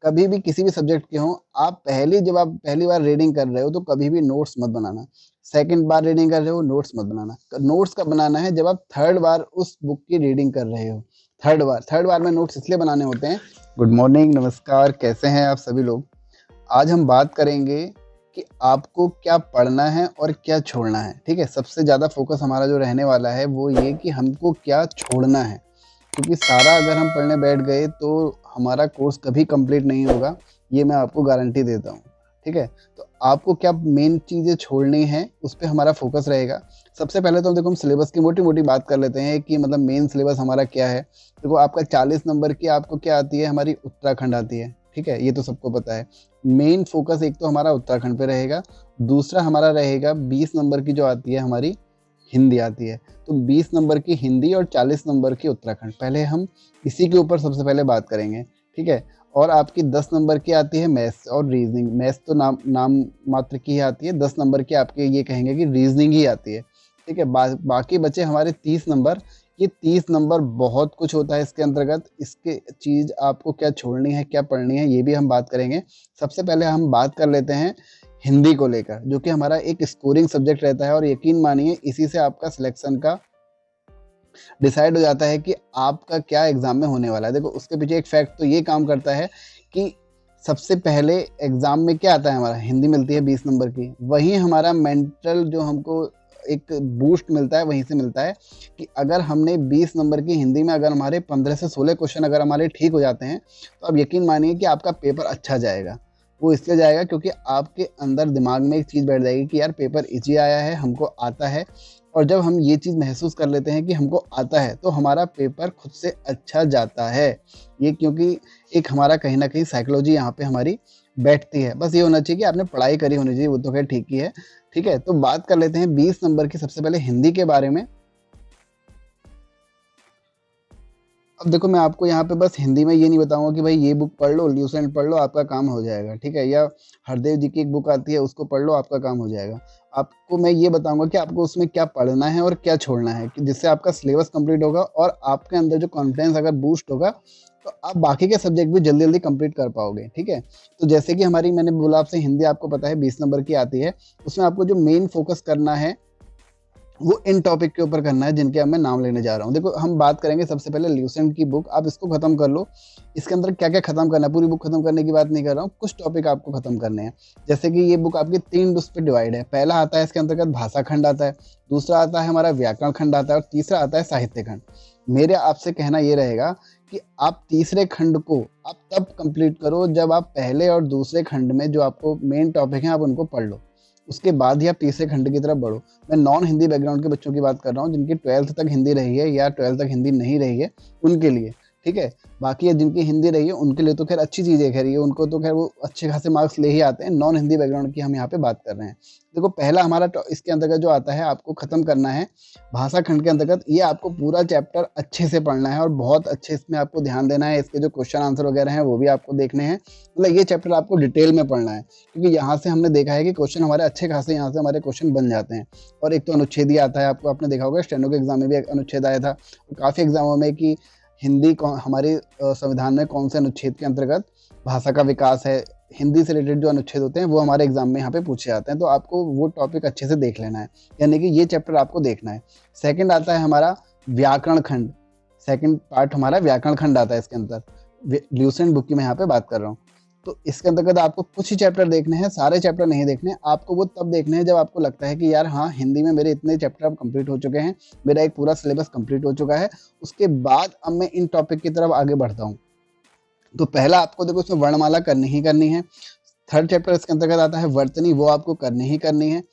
कभी भी किसी भी सब्जेक्ट के हों, जब आप पहली बार रीडिंग कर रहे हो तो कभी भी नोट्स मत बनाना। सेकंड बार रीडिंग कर रहे हो, नोट्स मत बनाना। नोट्स कब बनाना है? जब आप थर्ड बार उस बुक की रीडिंग कर रहे हो। थर्ड बार में नोट्स इसलिए बनाने होते हैं। गुड मॉर्निंग, नमस्कार, कैसे हैं आप सभी लोग? आज हम बात करेंगे कि आपको क्या पढ़ना है और क्या छोड़ना है। ठीक है, सबसे ज़्यादा फोकस हमारा जो रहने वाला है वो ये कि हमको क्या छोड़ना है, क्योंकि सारा अगर हम पढ़ने बैठ गए तो हमारा कोर्स कभी कंप्लीट नहीं होगा, ये मैं आपको गारंटी देता हूँ। ठीक है, तो आपको क्या मेन चीज़ें छोड़नी हैं, उस पे हमारा फोकस रहेगा। सबसे पहले तो देखो हम सिलेबस की मोटी-मोटी बात कर लेते हैं कि मतलब मेन सिलेबस हमारा क्या है। देखो आपका 40 नंबर की आपको क्या आती है, हमारी उत्तराखंड आती है। ठीक है, ये तो सबको पता है। मेन फोकस एक तो हमारा उत्तराखंड पे रहेगा, दूसरा हमारा रहेगा 20 नंबर की जो आती है हमारी हिंदी आती है। तो 20 नंबर की हिंदी और 40 नंबर की उत्तराखंड, पहले हम इसी के ऊपर सबसे पहले बात करेंगे। ठीक है, और आपकी 10 नंबर की आती है मैथ्स और रीजनिंग। मैथ्स तो नाम मात्र की ही आती है, 10 नंबर की आपके ये कहेंगे कि रीजनिंग ही आती है। ठीक है, बाकी बचे हमारे 30 नंबर। ये 30 नंबर बहुत कुछ होता है इसके अंतर्गत। इसके चीज़ आपको क्या छोड़नी है, क्या पढ़नी है, ये भी हम बात करेंगे। सबसे पहले हम बात कर लेते हैं हिंदी को लेकर, जो कि हमारा एक स्कोरिंग सब्जेक्ट रहता है और यकीन मानिए इसी से आपका सिलेक्शन का डिसाइड हो जाता है कि आपका क्या एग्जाम में होने वाला है। देखो उसके पीछे एक फैक्ट तो ये काम करता है कि सबसे पहले एग्जाम में क्या आता है, हमारा हिंदी मिलती है 20 नंबर की। वहीं हमारा मेंटल जो हमको एक बूस्ट मिलता है वहीं से मिलता है कि अगर हमने 20 नंबर की हिंदी में अगर हमारे 15 से 16 क्वेश्चन अगर हमारे ठीक हो जाते हैं तो अब यकीन मानिए कि आपका पेपर अच्छा जाएगा। वो इसलिए जाएगा क्योंकि आपके अंदर दिमाग में एक चीज़ बैठ जाएगी कि यार पेपर इजी आया है, हमको आता है। और जब हम ये चीज़ महसूस कर लेते हैं कि हमको आता है तो हमारा पेपर खुद से अच्छा जाता है। ये क्योंकि एक हमारा कहीं ना कहीं साइकोलॉजी यहाँ पे हमारी बैठती है। बस ये होना चाहिए कि आपने पढ़ाई करी होनी चाहिए, वो तो खैर ठीक ही है। ठीक है, तो बात कर लेते हैं 20 नंबर की सबसे पहले हिंदी के बारे में। अब देखो मैं आपको यहाँ पे बस हिंदी में ये नहीं बताऊंगा कि भाई ये बुक पढ़ लो, ल्यूसेंट पढ़ लो, आपका काम हो जाएगा। ठीक है, या हरदेव जी की एक बुक आती है उसको पढ़ लो, आपका काम हो जाएगा। आपको मैं ये बताऊंगा कि आपको उसमें क्या पढ़ना है और क्या छोड़ना है, कि जिससे आपका सिलेबस कंप्लीट होगा और आपके अंदर जो कॉन्फिडेंस अगर बूस्ट होगा तो आप बाकी के सब्जेक्ट भी जल्दी जल्दी कंप्लीट कर पाओगे। ठीक है, तो जैसे कि हमारी मैंने बोला आपसे हिंदी आपको पता है 20 नंबर की आती है, उसमें आपको जो मेन फोकस करना है वो इन टॉपिक के ऊपर करना है जिनके अब मैं नाम लेने जा रहा हूँ। देखो हम बात करेंगे सबसे पहले ल्यूसेंट की बुक, आप इसको खत्म कर लो। इसके अंदर क्या क्या खत्म करना है, पूरी बुक खत्म करने की बात नहीं कर रहा हूँ, कुछ टॉपिक आपको खत्म करने हैं। जैसे कि ये बुक आपकी 3 उस पे डिवाइड है। पहला आता है इसके अंतर्गत भाषा खंड आता है, दूसरा आता है हमारा व्याकरण खंड आता है और तीसरा आता है साहित्य खंड। मेरे आपसे कहना ये रहेगा कि आप तीसरे खंड को आप तब कंप्लीट करो जब आप पहले और दूसरे खंड में जो आपको मेन टॉपिक हैं आप उनको पढ़ लो, उसके बाद ही आप तीसरे खंड की तरफ बढ़ो। मैं नॉन हिंदी बैकग्राउंड के बच्चों की बात कर रहा हूँ, जिनकी 12th तक हिंदी रही है या 12th तक हिंदी नहीं रही है उनके लिए। ठीक है, बाकी जिनकी हिंदी रही है उनके लिए तो खैर अच्छी चीज़ है, खैर ये उनको तो खैर वो अच्छे खासे मार्क्स ले ही आते हैं। नॉन हिंदी बैकग्राउंड की हम यहाँ पे बात कर रहे हैं। देखो पहला हमारा इसके अंतर्गत जो आता है आपको खत्म करना है भाषा खंड के अंतर्गत। ये आपको पूरा चैप्टर अच्छे से पढ़ना है और बहुत अच्छे इसमें आपको ध्यान देना है। इसके जो क्वेश्चन आंसर वगैरह हैं वो भी आपको देखने हैं। मतलब ये चैप्टर आपको डिटेल में पढ़ना है, क्योंकि यहाँ से हमने देखा है कि क्वेश्चन हमारे अच्छे खासे यहाँ से हमारे क्वेश्चन बन जाते हैं। और एक तो अनुच्छेद ही आता है, आपको आपने देखा होगा स्टेनो के एग्जाम में भी एक अनुच्छेद आया था, काफ़ी एग्जामों में कि हिंदी हमारे संविधान में कौन से अनुच्छेद के अंतर्गत भाषा का विकास है, हिंदी से रिलेटेड जो अनुच्छेद होते हैं वो हमारे एग्जाम में यहाँ पे पूछे जाते हैं। तो आपको वो टॉपिक अच्छे से देख लेना है, यानी कि ये चैप्टर आपको देखना है। सेकंड आता है हमारा व्याकरण खंड, सेकंड पार्ट हमारा व्याकरण खंड आता है इसके अंदर। ल्यूसेंट बुक की मैं यहाँ पे बात कर रहा हूँ। तो इसके अंतर्गत आपको कुछ ही चैप्टर देखने हैं, सारे चैप्टर नहीं देखने। आपको वो तब देखने हैं जब आपको लगता है कि यार हाँ हिंदी में मेरे इतने चैप्टर अब कंप्लीट हो चुके हैं, मेरा एक पूरा सिलेबस कंप्लीट हो चुका है। उसके बाद अब मैं इन टॉपिक की तरफ आगे बढ़ता हूँ। तो पहला आपको देखो इसमें वर्णमाला करनी ही करनी है। थर्ड चैप्टर इसके अंतर्गत आता है वर्तनी, वो आपको करनी ही करनी है।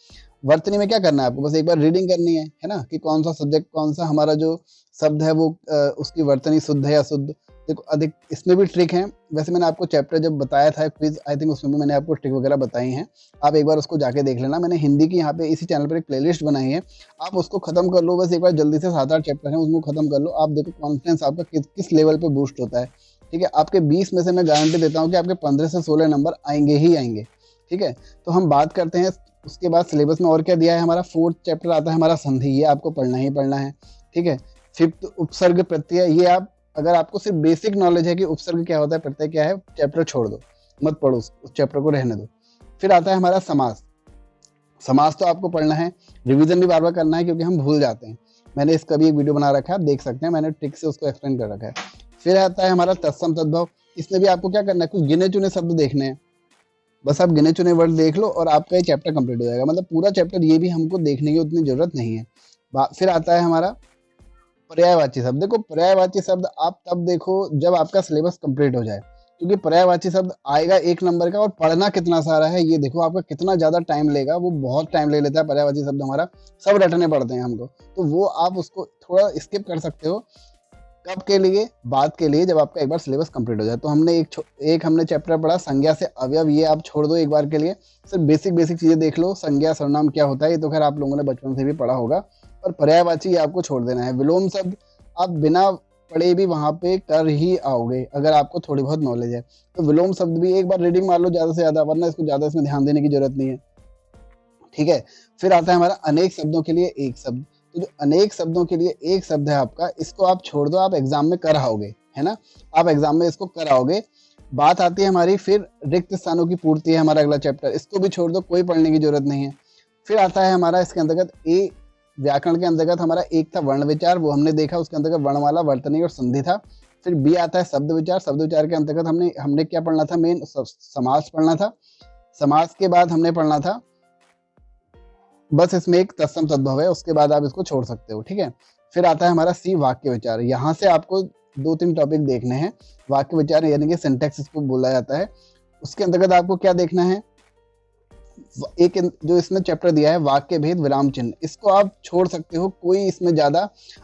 वर्तनी में क्या करना है आपको, बस एक बार रीडिंग करनी है ना, कि कौन सा सब्जेक्ट कौन सा हमारा जो शब्द है वो उसकी वर्तनी शुद्ध है या शुद्ध। देखो अधिक इसमें भी ट्रिक है। वैसे मैंने आपको चैप्टर जब बताया था क्विज, आई थिंक उसमें भी मैंने आपको ट्रिक वगैरह बताई हैं, आप एक बार उसको जाके देख लेना। मैंने हिंदी की यहाँ पे इसी चैनल पर एक प्लेलिस्ट बनाई है, आप उसको खत्म कर लो। बस एक बार जल्दी से 7-8 चैप्टर हैं उसको खत्म कर लो। आप देखो कॉन्फिडेंस आपका किस लेवल पे बूस्ट होता है। ठीक है, आपके 20 में से मैं गारंटी देता हूँ कि आपके 15 से 16 नंबर आएंगे ही आएंगे। ठीक है, तो हम बात करते हैं उसके बाद सिलेबस में और क्या दिया है। हमारा 4th चैप्टर आता है हमारा संधि, ये आपको पढ़ना ही पढ़ना है। ठीक है, 5th उपसर्ग प्रत्यय, ये आप अगर आपको सिर्फ बेसिक नॉलेज है कि उपसर्ग क्या होता है, प्रत्यय क्या है, चैप्टर छोड़ दो, मत पढ़ो, उस चैप्टर को रहने दो। फिर आता है हमारा समास। समास तो आपको पढ़ना है, रिवीजन भी बार बार करना है क्योंकि हम भूल जाते हैं। मैंने इसका भी एक वीडियो बना रखा है, आप देख सकते हैं, मैंने ट्रिक से उसको एक्सप्लेन कर रखा है। फिर आता है हमारा तत्सम तद्भव। इसमें भी आपको क्या करना है, कुछ गिने चुने शब्द देखने हैं, बस आप गिने चुने वर्ड देख लो और आपका ये चैप्टर कंप्लीट हो जाएगा। मतलब पूरा चैप्टर ये भी हमको देखने की उतनी जरूरत नहीं है। फिर आता है हमारा पर्यायवाची शब्द। देखो पर्यायवाची शब्द आप तब देखो जब आपका सिलेबस कंप्लीट हो जाए, क्योंकि पर्यायवाची शब्द आएगा 1 नंबर का और पढ़ना कितना सारा है ये देखो, आपका कितना ज्यादा टाइम लेगा, वो बहुत टाइम ले लेता है पर्यायवाची शब्द हमारा, सब रटने पड़ते हैं हमको। तो वो आप उसको थोड़ा स्किप कर सकते हो। कब के लिए, बाद के लिए, जब आपका एक बार सिलेबस कंप्लीट हो जाए। तो हमने एक हमने चैप्टर पढ़ा संज्ञा से अवयव, ये आप छोड़ दो एक बार के लिए, सिर्फ बेसिक चीजें देख लो। संज्ञा सर्वनाम क्या होता है ये तो खैर आप लोगों ने बचपन से भी पढ़ा होगा, और पर्यायवाची ये आपको छोड़ देना है। विलोम शब्द आप बिना पढ़े भी वहां पे कर ही आओगे अगर आपको थोड़ी बहुत नॉलेज है। तो विलोम शब्द भी एक बार रीडिंग मार लो ज्यादा से ज्यादा, वरना इसको ज्यादा इसमें ध्यान देने की जरूरत नहीं है, ठीक है। फिर आता है हमारा अनेक शब्दों के लिए एक शब्द। तो जो अनेक शब्दों के लिए एक शब्द है आपका, इसको आप छोड़ दो, आप एग्जाम में कर आओगे, है ना, आप एग्जाम में इसको कर आओगे। बात आती है हमारी फिर रिक्त स्थानों की पूर्ति है हमारा अगला चैप्टर, इसको भी छोड़ दो, कोई पढ़ने की जरूरत नहीं है। फिर आता है हमारा इसके अंतर्गत व्याकरण के अंतर्गत हमारा एक था वर्ण विचार, वो हमने देखा, उसके अंतर्गत वर्णमाला, वर्तनी और संधि था। फिर बी आता है शब्द विचार। शब्द विचार के अंतर्गत हमने क्या पढ़ना था, मेन समास पढ़ना था। समास के बाद हमने पढ़ना था, बस इसमें एक तत्सम तद्भव है, उसके बाद आप इसको छोड़ सकते हो, ठीक है। फिर आता है हमारा सी वाक्य विचार। यहाँ से आपको 2-3 टॉपिक देखने हैं। वाक्य विचार यानी कि सिंटैक्स इसको बोला जाता है। उसके अंतर्गत आपको क्या देखना है, एक जो इसमें चैप्टर दिया है वाक्य भेद विराम चिन्ह, इसको आप छोड़ सकते हो, कोई इसमें ज्यादा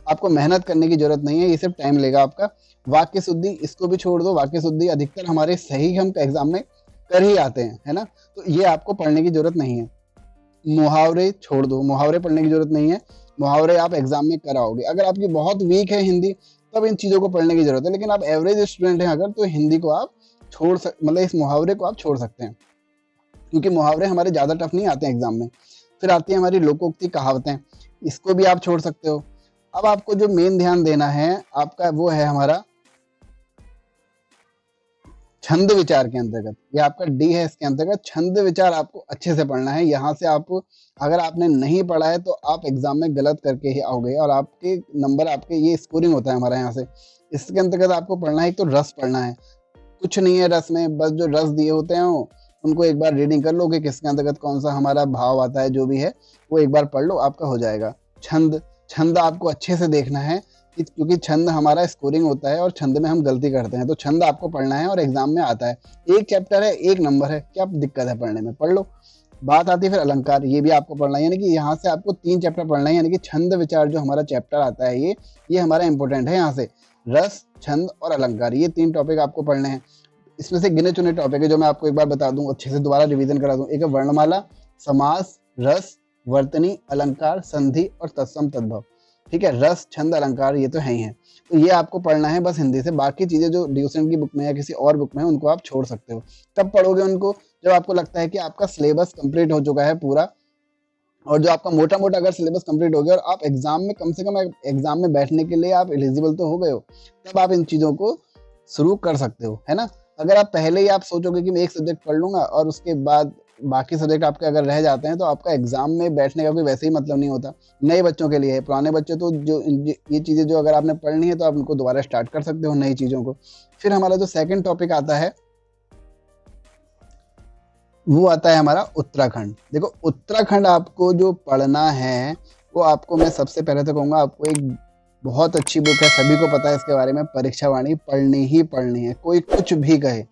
आपको मेहनत करने की जरूरत नहीं है, ये सिर्फ टाइम लेगा आपका। वाक्य शुद्धि, इसको भी छोड़ दो, वाक्य शुद्धि अधिकतर हमारे सही हम एग्जाम में कर ही आते हैं, है ना, तो ये आपको पढ़ने की जरूरत नहीं है। मुहावरे छोड़ दो, मुहावरे पढ़ने की जरूरत नहीं है, मुहावरे आप एग्जाम में कराओगे। अगर आपकी बहुत वीक है हिंदी तब इन चीजों को पढ़ने की जरूरत है, लेकिन आप एवरेज स्टूडेंट हैं अगर, तो हिंदी को आप मतलब इस मुहावरे को आप छोड़ सकते हैं, क्योंकि मुहावरे हमारे ज्यादा टफ नहीं आते हैं एग्जाम में। फिर आती है हमारी लोकोक्ति कहावतें, इसको भी आप छोड़ सकते हो। अब आपको जो मेन ध्यान देना है आपका वो है हमारा छंद विचार के अंतर्गत, ये आपका डी है, इसके अंतर्गत छंद विचार आपको अच्छे से पढ़ना है। यहाँ से आप अगर आपने नहीं पढ़ा है तो आप एग्जाम में गलत करके ही आओगे और आपके नंबर, आपके ये स्कोरिंग होता है हमारा यहाँ से। इसके अंतर्गत आपको पढ़ना है, एक तो रस पढ़ना है, कुछ नहीं है रस में, बस जो रस दिए होते हैं उनको एक बार रीडिंग कर लो कि किसके अंतर्गत कौन सा हमारा भाव आता है, जो भी है वो एक बार पढ़ लो, आपका हो जाएगा। छंद आपको अच्छे से देखना है क्योंकि छंद हमारा स्कोरिंग होता है और छंद में हम गलती करते हैं, तो छंद आपको पढ़ना है और एग्जाम में आता है। एक चैप्टर है, 1 नंबर है, क्या दिक्कत है पढ़ने में, पढ़ लो। बात आती है फिर अलंकार, ये भी आपको पढ़ना है, यानी कि यहाँ से आपको 3 चैप्टर पढ़ना है, यानी कि छंद विचार जो हमारा चैप्टर आता है ये हमारा इंपॉर्टेंट है। यहाँ से रस, छंद और अलंकार, ये 3 टॉपिक आपको पढ़ने हैं। इसमें से गिने चुने टॉपिक है जो मैं आपको एक बार बता दूं, अच्छे से दोबारा रिवीजन करा दूं। एक है वर्णमाला, समास, रस, वर्तनी, अलंकार, संधि और तत्सम तद्भव, ठीक है। रस, छंद, अलंकार ये तो है ही है, तो ये आपको पढ़ना है बस हिंदी से। बाकी चीजें जो ड्यूसेंट की बुक में या किसी और बुक में है उनको आप छोड़ सकते हो। कब पढ़ोगे उनको, जब आपको लगता है कि आपका सिलेबस कंप्लीट हो चुका है पूरा, और जो आपका मोटा मोटा अगर सिलेबस कंप्लीट हो गया और आप एग्जाम में कम से कम एग्जाम में बैठने के लिए आप एलिजिबल तो हो गए हो, तब आप इन चीजों को शुरू कर सकते हो, है ना। अगर आप पहले ही आप सोचोगे कि मैं एक सब्जेक्ट पढ़ लूंगा और उसके बाद बाकी सब्जेक्ट आपके अगर रह जाते हैं, तो आपका एग्जाम में बैठने का कोई वैसे ही मतलब नहीं होता। नए बच्चों के लिए है, पुराने बच्चे तो जो ये चीजें जो अगर आपने पढ़नी है तो आप उनको दोबारा स्टार्ट कर सकते हो नई चीजों को। फिर हमारा जो सेकंड टॉपिक आता है वो आता है हमारा उत्तराखंड। देखो उत्तराखंड आपको जो पढ़ना है वो आपको मैं सबसे पहले तो कहूँगा, आपको एक बहुत अच्छी बुक है, सभी को पता है इसके बारे में, परीक्षा वाणी पढ़नी ही पढ़नी है। कोई कुछ भी कहे,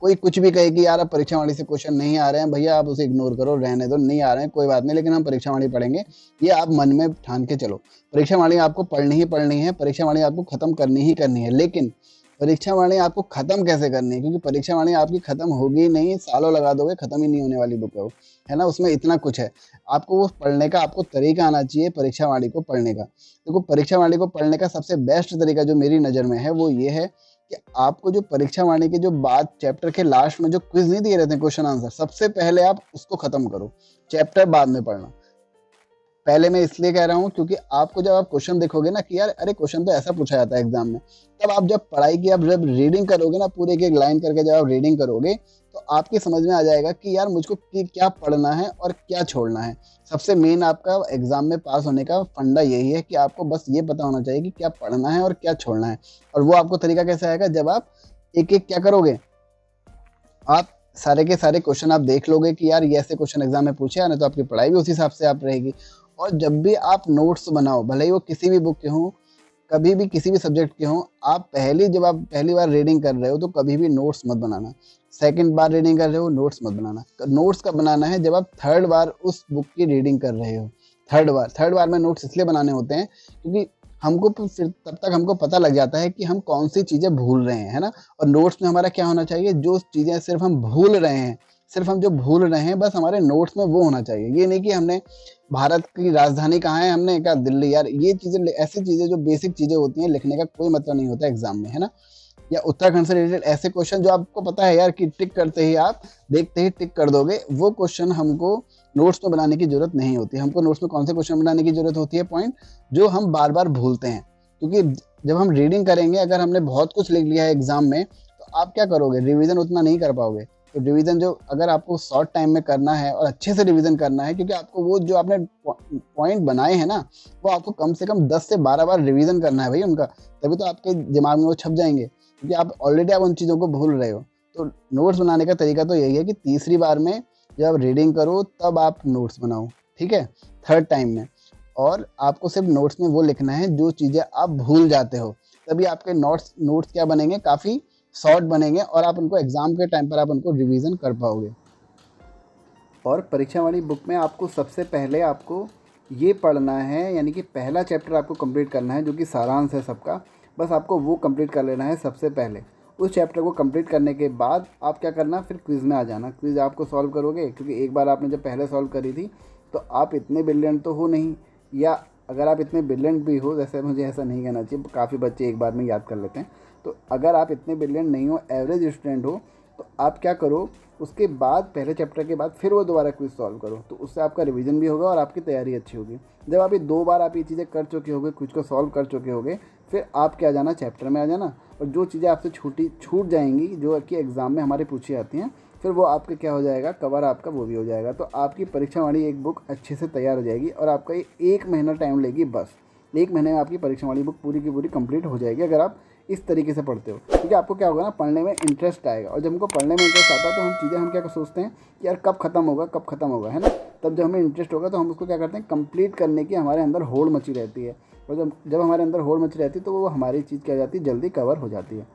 कोई कुछ भी कहे कि यार अब परीक्षा वाणी से क्वेश्चन नहीं आ रहे हैं, भैया आप उसे इग्नोर करो, रहने दो, नहीं आ रहे हैं कोई बात नहीं, लेकिन हम परीक्षा वाणी पढ़ेंगे, ये आप मन में ठान के चलो। परीक्षा वाणी आपको पढ़नी ही पढ़नी है, परीक्षा वाणी आपको खत्म करनी ही करनी है। लेकिन परीक्षा वाणी आपको खत्म कैसे करनी है, क्योंकि परीक्षा वाणी आपकी खत्म होगी नहीं, सालों लगा दोगे, खत्म ही नहीं होने वाली बुक है वो, है ना। उसमें इतना कुछ है, आपको वो पढ़ने का आपको तरीका आना चाहिए परीक्षा वाणी को पढ़ने का। देखो परीक्षा वाणी को पढ़ने का सबसे बेस्ट तरीका जो मेरी नज़र में है वो ये है कि आपको जो परीक्षा वाणी के जो बाद चैप्टर के लास्ट में जो क्विज नहीं दिए रहते हैं क्वेश्चन आंसर, सबसे पहले आप उसको खत्म करो, चैप्टर बाद में पढ़ना। पहले मैं इसलिए कह रहा हूँ क्योंकि आपको जब आप क्वेश्चन देखोगे ना कि यार अरे क्वेश्चन तो ऐसा पूछा जाता है एग्जाम में, तब आप जब पढ़ाई की, आप जब रीडिंग करोगे ना, पूरे एक लाइन करके जब आप रीडिंग करोगे तो आपकी समझ में आ जाएगा कि यार मुझको क्या पढ़ना है और क्या छोड़ना है। सबसे मेन आपका एग्जाम में पास होने का फंडा यही है कि आपको बस ये पता होना चाहिए कि क्या पढ़ना है और क्या छोड़ना है। और वो आपको तरीका कैसे आएगा, जब आप एक एक क्या करोगे, आप सारे के सारे क्वेश्चन आप देख लोगे कि यार ये ऐसे क्वेश्चन एग्जाम में पूछे हैं ना, तो आपकी पढ़ाई भी उसी हिसाब से आप रहेगी। और जब भी आप नोट्स बनाओ, भले ही वो किसी भी बुक के हों, कभी भी किसी भी सब्जेक्ट के हों, जब आप पहली बार रीडिंग कर रहे हो तो कभी भी नोट्स मत बनाना। सेकंड बार रीडिंग कर रहे हो, नोट्स मत बनाना। नोट्स कब बनाना है, जब आप थर्ड बार उस बुक की रीडिंग कर रहे हो। थर्ड बार में नोट्स इसलिए बनाने होते हैं क्योंकि हमको फिर तब तक हमको पता लग जाता है कि हम कौन सी चीज़ें भूल रहे हैं, है ना। और नोट्स में हमारा क्या होना चाहिए, जो चीज़ें सिर्फ हम भूल रहे हैं, सिर्फ हम जो भूल रहे हैं बस हमारे नोट्स में वो होना चाहिए। ये नहीं कि हमने भारत की राजधानी कहाँ है, हमने कहा दिल्ली, यार ये चीज़ें, ऐसी चीज़ें जो बेसिक चीज़ें होती हैं, लिखने का कोई मतलब नहीं होता एग्जाम में, है ना। या उत्तराखंड से रिलेटेड ऐसे क्वेश्चन जो आपको पता है यार कि टिक करते ही आप देखते ही टिक कर दोगे, वो क्वेश्चन हमको नोट्स में बनाने की जरूरत नहीं होती। हमको नोट्स में कौन से क्वेश्चन बनाने की जरूरत होती है, पॉइंट जो हम बार बार भूलते हैं। क्योंकि जब हम रीडिंग करेंगे, अगर हमने बहुत कुछ लिख लिया है एग्जाम में, तो आप क्या करोगे, रिवीजन उतना नहीं कर पाओगे। तो रिवीजन जो अगर आपको शॉर्ट टाइम में करना है और अच्छे से रिवीजन करना है, क्योंकि आपको वो जो आपने पॉइंट बनाए हैं ना, वो आपको कम से कम 10 से 12 बार रिवीजन करना है भाई उनका, तभी तो आपके दिमाग में वो छप जाएंगे। क्योंकि आप ऑलरेडी आप उन चीज़ों को भूल रहे हो। तो नोट्स बनाने का तरीका तो यही है कि तीसरी बार में जब आप रीडिंग करो तब आप नोट्स बनाओ, ठीक है, थर्ड टाइम में। और आपको सिर्फ नोट्स में वो लिखना है जो चीज़ें आप भूल जाते हो, तभी आपके नोट्स क्या बनेंगे, काफ़ी शॉर्ट बनेंगे और आप उनको एग्ज़ाम के टाइम पर आप उनको रिवीजन कर पाओगे। और परीक्षा वाली बुक में आपको सबसे पहले आपको ये पढ़ना है, यानी कि पहला चैप्टर आपको कंप्लीट करना है, जो कि सारांश है सबका। बस आपको वो कंप्लीट कर लेना है सबसे पहले। उस चैप्टर को कंप्लीट करने के बाद आप क्या करना, फिर क्विज़ में आ जाना। क्विज़ आपको सॉल्व करोगे, क्योंकि एक बार आपने जब पहले सॉल्व करी थी तो आप इतने ब्रिलियंट तो हो नहीं, या अगर आप इतने ब्रिलियंट भी हो, जैसे मुझे ऐसा नहीं कहना चाहिए, काफ़ी बच्चे एक बार में याद कर लेते हैं, तो अगर आप इतने ब्रिलियंट नहीं हो, एवरेज स्टूडेंट हो, तो आप क्या करो, उसके बाद पहले चैप्टर के बाद फिर वो दोबारा क्विज सॉल्व करो, तो उससे आपका रिवीजन भी होगा और आपकी तैयारी अच्छी होगी। जब आप ये 2 बार आप ये चीज़ें कर चुके होगे, क्विज को सॉल्व कर चुके होगे, फिर आप क्या जाना, चैप्टर में आ जाना, और जो चीज़ें आपसे छूट जाएंगी, जो कि एग्ज़ाम में हमारे पूछी जाती हैं, फिर वो आपके क्या हो जाएगा, कवर आपका वो भी हो जाएगा। तो आपकी परीक्षा वाली एक बुक अच्छे से तैयार हो जाएगी और आपका ये 1 महीना टाइम लेगी, बस 1 महीने में आपकी परीक्षा वाली बुक पूरी की पूरी कंप्लीट हो जाएगी, अगर आप इस तरीके से पढ़ते हो। क्योंकि आपको क्या होगा ना, पढ़ने में इंटरेस्ट आएगा, और जब हमको पढ़ने में इंटरेस्ट आता है तो हम क्या सोचते हैं कि यार कब खत्म होगा, है ना। तब जब हमें इंटरेस्ट होगा तो हम उसको क्या करते हैं, कंप्लीट करने की हमारे अंदर होड़ मची रहती है, और जब हमारे अंदर होड़ मची रहती है तो वो हमारी चीज़ क्या हो जाती है, जल्दी कवर हो जाती है।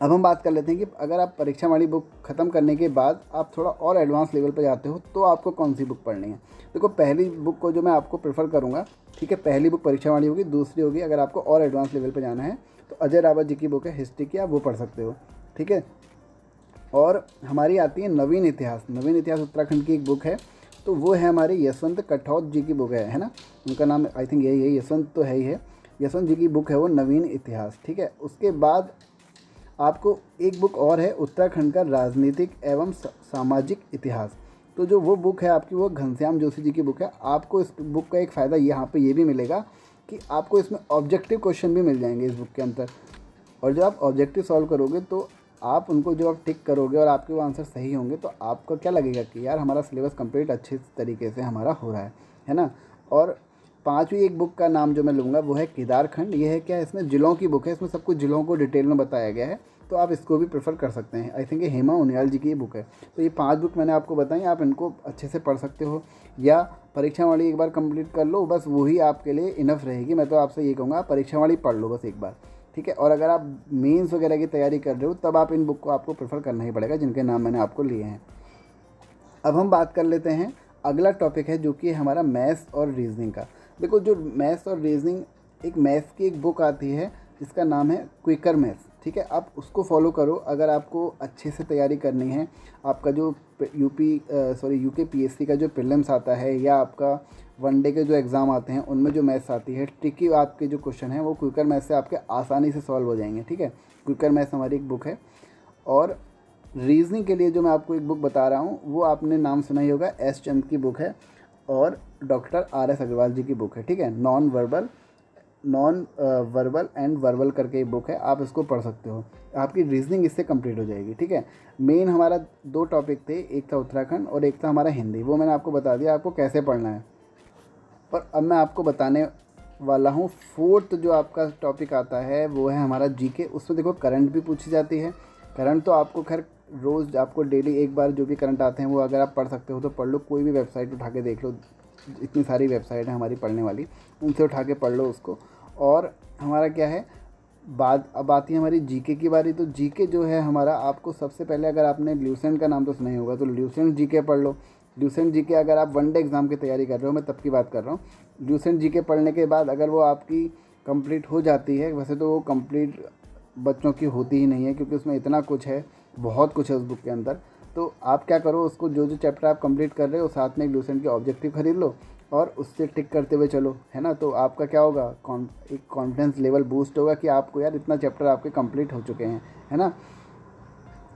अब हम बात कर लेते हैं कि अगर आप परीक्षा वाली बुक ख़त्म करने के बाद आप थोड़ा और एडवांस लेवल पर जाते हो, तो आपको कौन सी बुक पढ़नी है। देखो, पहली बुक को जो मैं आपको प्रेफर करूँगा, ठीक है, पहली बुक परीक्षा वाली होगी। दूसरी होगी, अगर आपको और एडवांस लेवल पर जाना है तो अजय रावत जी की बुक है हिस्ट्री की, आप वो पढ़ सकते हो, ठीक है। और हमारी आती है नवीन इतिहास उत्तराखंड की एक बुक है, तो वो है हमारी यशवंत कठौत जी की बुक है ना, उनका नाम आई थिंक यही है, यशवंत तो है ही है, यशवंत जी की बुक है वो नवीन इतिहास, ठीक है। उसके बाद आपको एक बुक और है, उत्तराखंड का राजनीतिक एवं सामाजिक इतिहास, तो जो वो बुक है आपकी, वो घनश्याम जोशी जी की बुक है। आपको इस बुक का एक फ़ायदा यहाँ पे ये भी मिलेगा कि आपको इसमें ऑब्जेक्टिव क्वेश्चन भी मिल जाएंगे इस बुक के अंदर, और जब आप ऑब्जेक्टिव सॉल्व करोगे तो आप उनको जब आप टिक करोगे और आपके वो आंसर सही होंगे, तो आपको क्या लगेगा कि यार हमारा सिलेबस कंप्लीट अच्छे तरीके से हमारा हो रहा है ना। और 5वीं एक बुक का नाम जो मैं लूँगा वो है केदारखंड। ये है क्या, इसमें जिलों की बुक है, इसमें सब कुछ जिलों को डिटेल में बताया गया है, तो आप इसको भी प्रेफर कर सकते हैं। आई थिंक ये हेमा उनियाल जी की ये बुक है। तो ये 5 बुक मैंने आपको बताई, आप इनको अच्छे से पढ़ सकते हो, या परीक्षा वाली एक बार कंप्लीट कर लो, बस वही आपके लिए इनफ रहेगी। मैं तो आपसे ये कहूँगा, परीक्षा वाली पढ़ लो बस एक बार, ठीक है। और अगर आप मेंस वगैरह की तैयारी कर रहे हो, तब आप इन बुक को आपको प्रेफर करना ही पड़ेगा, जिनके नाम मैंने आपको लिए हैं। अब हम बात कर लेते हैं, अगला टॉपिक है जो कि हमारा मैथ्स और रीजनिंग का। देखो, जो मैथ्स और रीजनिंग, एक मैथ्स की एक बुक आती है जिसका नाम है क्विकर मैथ्स, ठीक है। आप उसको फॉलो करो अगर आपको अच्छे से तैयारी करनी है। आपका जो यूके पीएससी का जो प्रीलिम्स आता है, या आपका वनडे के जो एग्ज़ाम आते हैं, उनमें जो मैथ्स आती है, ट्रिकी आपके जो क्वेश्चन हैं, वो क्विकर मैथ्स से आपके आसानी से सॉल्व हो जाएंगे, ठीक है। क्विकर मैथ्स हमारी एक बुक है। और रीजनिंग के लिए जो मैं आपको एक बुक बता रहा हूँ, वो आपने नाम सुना ही होगा, एस चंद की बुक है, और डॉक्टर RS अग्रवाल जी की बुक है, ठीक है। नॉन वर्बल एंड वर्बल करके बुक है, आप इसको पढ़ सकते हो। आपकी रीजनिंग इससे कंप्लीट हो जाएगी, ठीक है। मेन हमारा 2 टॉपिक थे, एक था उत्तराखंड और एक था हमारा हिंदी, वो मैंने आपको बता दिया आपको कैसे पढ़ना है। और अब मैं आपको बताने वाला हूँ 4th जो आपका टॉपिक आता है वो है हमारा GK। उसमें देखो करंट भी पूछी जाती है। करंट तो आपको खैर रोज़ आपको डेली एक बार जो भी करंट आते हैं वो अगर आप पढ़ सकते हो तो पढ़ लो, कोई भी वेबसाइट उठा के देख लो, इतनी सारी वेबसाइट है हमारी पढ़ने वाली, उनसे उठा के पढ़ लो उसको। और हमारा क्या है, अब आती है हमारी GK की बारी। तो GK जो है हमारा, आपको सबसे पहले अगर आपने ल्यूसेंट का नाम तो सुना ही होगा, तो ल्यूसेंट GK पढ़ लो। ल्यूसेंट GK अगर आप वनडे एग्ज़ाम की तैयारी कर रहे हो, मैं तब की बात कर रहा हूँ। ल्यूसेंट GK पढ़ने के बाद अगर वो आपकी कंप्लीट हो जाती है, वैसे तो वो कंप्लीट बच्चों की होती ही नहीं है क्योंकि उसमें इतना कुछ है, बहुत कुछ है उस बुक के अंदर। तो आप क्या करो, उसको जो जो चैप्टर आप कंप्लीट कर रहे हो साथ में एक ल्यूसेंट के ऑब्जेक्टिव खरीद लो और उससे टिक करते हुए चलो, है ना। तो आपका क्या होगा, एक कॉन्फिडेंस लेवल बूस्ट होगा कि आपको यार इतना चैप्टर आपके कंप्लीट हो चुके हैं, है ना।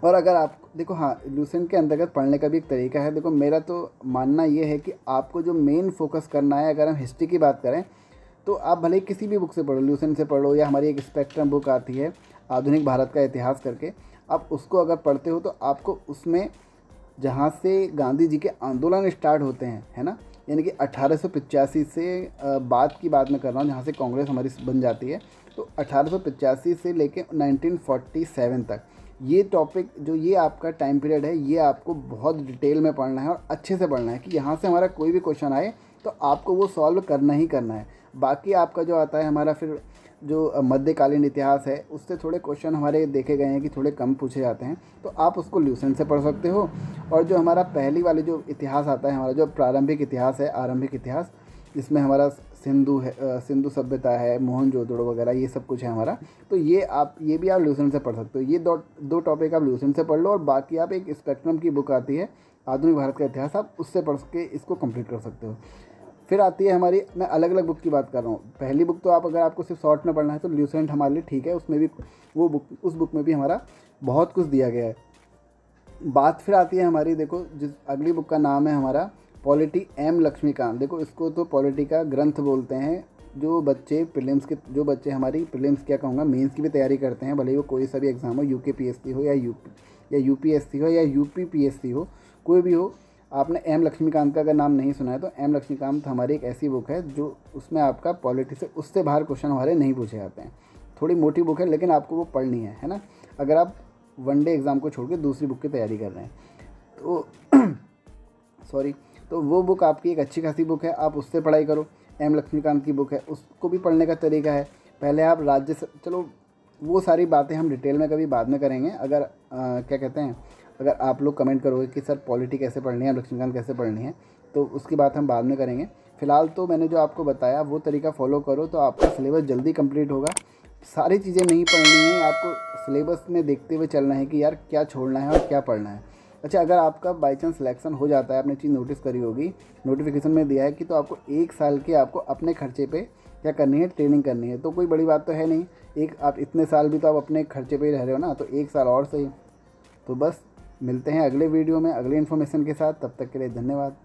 और अगर आप देखो, हाँ, ल्यूसेंट के अंतर्गत पढ़ने का भी एक तरीका है। देखो मेरा तो मानना ये है कि आपको जो मेन फोकस करना है, अगर हम हिस्ट्री की बात करें तो आप भले ही किसी भी बुक से पढ़ो, ल्यूसेंट से पढ़ो या हमारी एक स्पेक्ट्रम बुक आती है आधुनिक भारत का इतिहास करके, आप उसको अगर पढ़ते हो तो आपको उसमें जहाँ से गांधी जी के आंदोलन स्टार्ट होते हैं, है ना, यानी कि 1885 से बाद की बात मैं कर रहा हूँ जहाँ से कांग्रेस हमारी बन जाती है, तो 1885 से लेके 1947 तक ये टॉपिक जो ये आपका टाइम पीरियड है, ये आपको बहुत डिटेल में पढ़ना है और अच्छे से पढ़ना है कि यहाँ से हमारा कोई भी क्वेश्चन आए तो आपको वो सॉल्व करना ही करना है। बाकी आपका जो आता है हमारा फिर जो मध्यकालीन इतिहास है, उससे थोड़े क्वेश्चन हमारे देखे गए हैं कि थोड़े कम पूछे जाते हैं, तो आप उसको ल्यूसेंट से पढ़ सकते हो। और जो हमारा पहली वाली जो इतिहास आता है, हमारा जो प्रारंभिक इतिहास है, आरंभिक इतिहास, जिसमें हमारा सिंधु सभ्यता है, मोहनजोदड़ो वगैरह, ये सब कुछ है हमारा, तो ये भी आप ल्यूसेंट से पढ़ सकते हो। ये दो टॉपिक आप ल्यूसेंट से पढ़ लो और बाकी आप एक स्पेक्ट्रम की बुक आती है आधुनिक भारत का इतिहास, आप उससे पढ़ के इसको कंप्लीट कर सकते हो। फिर आती है हमारी, मैं अलग अलग बुक की बात कर रहा हूँ। पहली बुक तो आप अगर आपको सिर्फ शॉर्ट में पढ़ना है तो ल्यूसेंट हमारे लिए ठीक है, उसमें भी उस बुक में भी हमारा बहुत कुछ दिया गया है। बात फिर आती है हमारी, देखो जिस अगली बुक का नाम है हमारा पॉलिटी M लक्ष्मीकांत। देखो इसको तो पॉलिटी का ग्रंथ बोलते हैं। जो बच्चे हमारी प्रीलिम्स क्या कहूँगा, मेंस की भी तैयारी करते हैं, भले ही वो कोई सा भी एग्ज़ाम हो, UKPSC हो या UPSC हो या UPPSC हो, कोई भी हो, आपने M लक्ष्मीकांत का अगर नाम नहीं सुना है तो M लक्ष्मीकांत हमारी एक ऐसी बुक है जो उसमें आपका पॉलिटी से उससे बाहर क्वेश्चन हमारे नहीं पूछे जाते हैं। थोड़ी मोटी बुक है लेकिन आपको वो पढ़नी है ना, अगर आप वनडे एग्ज़ाम को छोड़ के दूसरी बुक की तैयारी कर रहे हैं तो सॉरी, तो वो बुक आपकी एक अच्छी खासी बुक है, आप उससे पढ़ाई करो। M लक्ष्मीकांत की बुक है, उसको भी पढ़ने का तरीका है, पहले आप चलो वो सारी बातें हम डिटेल में कभी बाद में करेंगे। अगर क्या कहते हैं, अगर आप लोग कमेंट करोगे कि सर पॉलिटी कैसे पढ़नी है, लक्ष्मीकांत कैसे पढ़नी है, तो उसकी बात हम बाद में करेंगे। फ़िलहाल तो मैंने जो आपको बताया वो तरीका फॉलो करो तो आपका सिलेबस जल्दी कंप्लीट होगा। सारी चीज़ें नहीं पढ़नी है, आपको सिलेबस में देखते हुए चलना है कि यार क्या छोड़ना है और क्या पढ़ना है। अच्छा, अगर आपका बाई चांस सिलेक्शन हो जाता है, आपने चीज़ नोटिस करी होगी, नोटिफिकेशन में दिया है कि तो आपको 1 साल के आपको अपने खर्चे पे क्या करनी है, ट्रेनिंग करनी है। तो कोई बड़ी बात तो है नहीं, आप इतने साल भी तो आप अपने खर्चे पे ही रह रहे हो ना, तो 1 साल और सही। तो बस मिलते हैं अगले वीडियो में अगले इन्फॉर्मेशन के साथ, तब तक के लिए धन्यवाद।